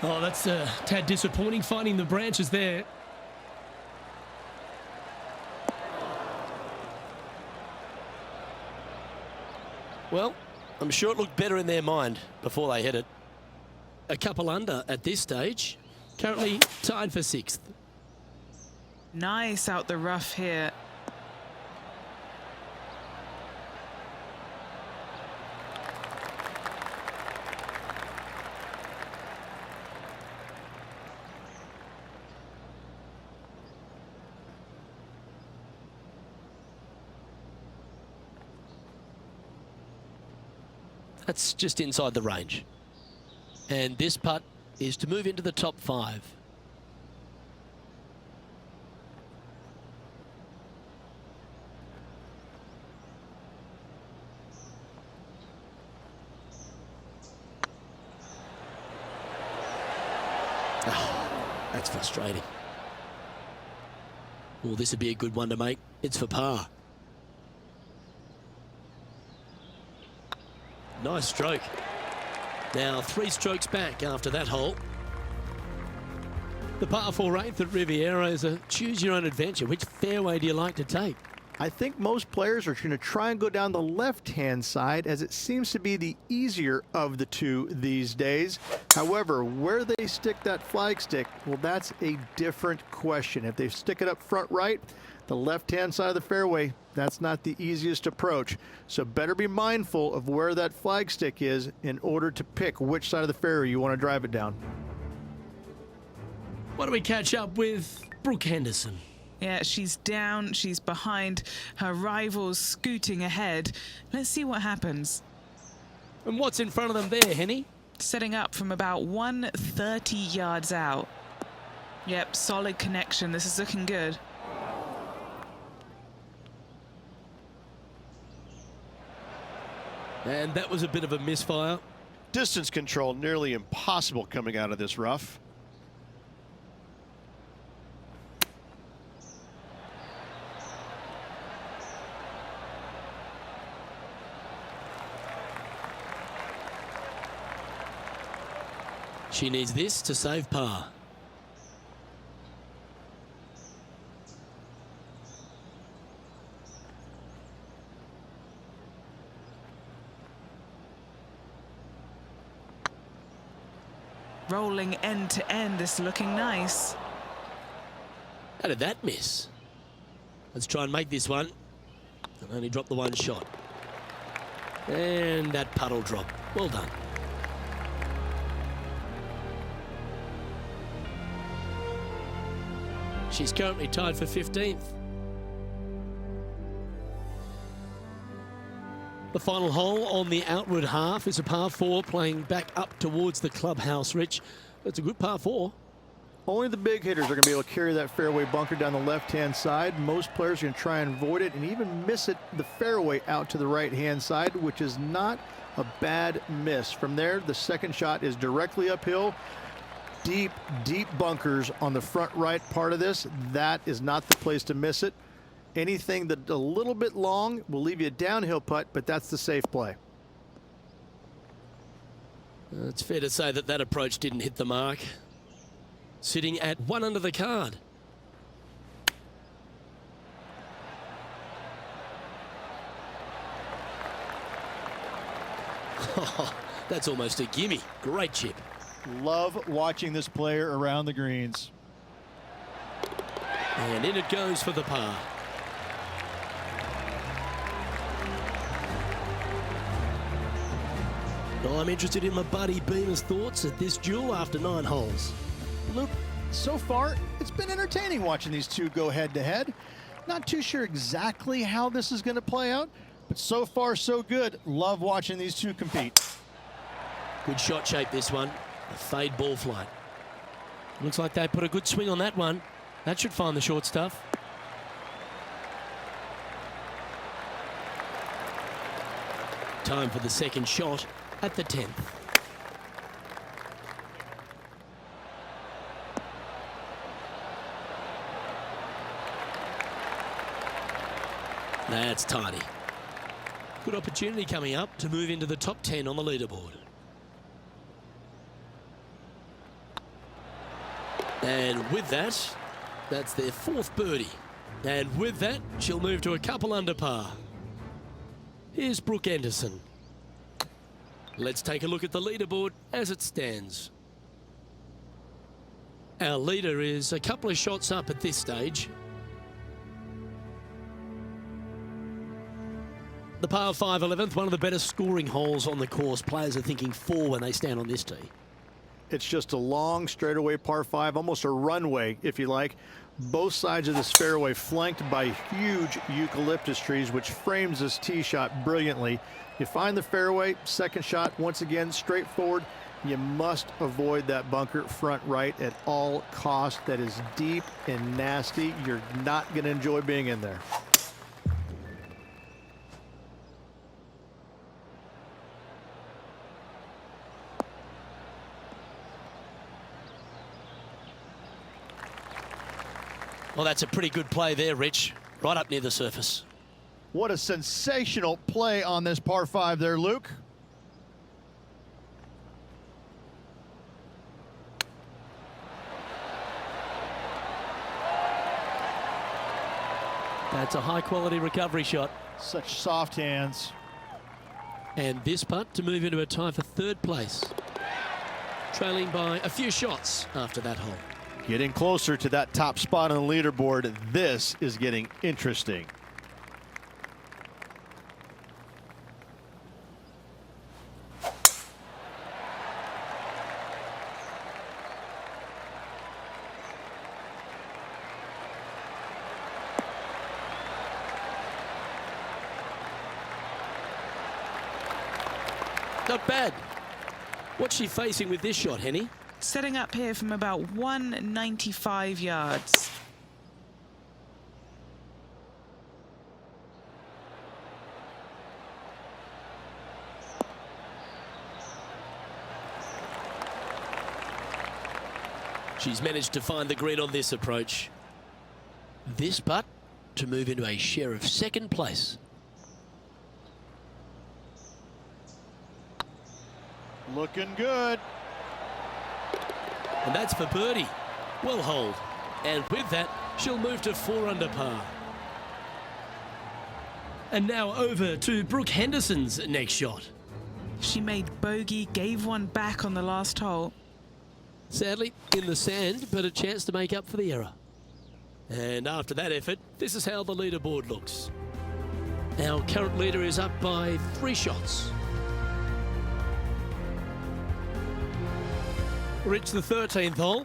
Oh, that's a tad disappointing, finding the branches there. Well, I'm sure it looked better in their mind before they hit it. A couple under at this stage. Currently tied for 6th. Nice out the rough here. That's just inside the range. And this putt is to move into the top 5. Oh, that's frustrating. Well, this would be a good one to make. It's for par. Nice stroke. Now 3 strokes back after that hole. The par 4 8th at Riviera is a choose your own adventure. Which fairway do you like to take? I think most players are going to try and go down the left-hand side, as it seems to be the easier of the two these days. However, where they stick that flag stick, well, that's a different question. If they stick it up front right, the left-hand side of the fairway, that's not the easiest approach. So better be mindful of where that flag stick is in order to pick which side of the fairway you want to drive it down. Why don't we catch up with Brooke Henderson? Yeah, she's down, she's behind, her rivals scooting ahead. Let's see what happens. And what's in front of them there, Henny? Setting up from about 130 yards out. Yep, solid connection. This is looking good. And that was a bit of a misfire. Distance control nearly impossible coming out of this rough. She needs this to save par. Rolling end to end, this looking nice. How did that miss? Let's try and make this one. And only drop the one shot. And that puddle drop. Well done. She's currently tied for 15th. The final hole on the outward half is a par 4 playing back up towards the clubhouse, Rich. It's a good par 4. Only the big hitters are going to be able to carry that fairway bunker down the left-hand side. Most players are going to try and avoid it and even miss it the fairway out to the right-hand side, which is not a bad miss. From there, the second shot is directly uphill. Deep, deep bunkers on the front right part of this. That is not the place to miss it. Anything that a little bit long will leave you a downhill putt, but that's the safe play. It's fair to say that that approach didn't hit the mark. Sitting at 1 under the card. That's almost a gimme. Great chip. Love watching this player around the greens. And in it goes for the par. Well, I'm interested in my buddy Beamer's thoughts at this duel after 9 holes. Luke, so far, it's been entertaining watching these two go head-to-head. Not too sure exactly how this is going to play out, but so far, so good. Love watching these two compete. Good shot shape, this one. A fade ball flight. Looks like they put a good swing on that one. That should find the short stuff. Time for the second shot at the 10th. That's tidy. Good opportunity coming up to move into the top 10 on the leaderboard. And with that, that's their 4th birdie. And with that, she'll move to a couple under par. Here's Brooke Anderson. Let's take a look at the leaderboard as it stands. Our leader is a couple of shots up at this stage. The par 5 11th, one of the better scoring holes on the course. Players are thinking 4 when they stand on this tee. It's just a long straightaway par 5, almost a runway, if you like. Both sides of this fairway flanked by huge eucalyptus trees, which frames this tee shot brilliantly. You find the fairway, second shot, once again, straightforward. You must avoid that bunker front right at all costs. That is deep and nasty. You're not going to enjoy being in there. Well, that's a pretty good play there, Rich. Right up near the surface. What a sensational play on this par 5 there, Luke. That's a high-quality recovery shot. Such soft hands. And this putt to move into a tie for 3rd place. Trailing by a few shots after that hole. Getting closer to that top spot on the leaderboard. This is getting interesting. Not bad. What's she facing with this shot, Henny? Setting up here from about 195 yards. She's managed to find the green on this approach. This putt to move into a share of 2nd place. Looking good. And that's for birdie. Well holed. And with that, she'll move to 4 under par. And now over to Brooke Henderson's next shot. She made bogey, gave one back on the last hole. Sadly, in the sand, but a chance to make up for the error. And after that effort, this is how the leaderboard looks. Our current leader is up by 3 shots. Rich, the 13th hole.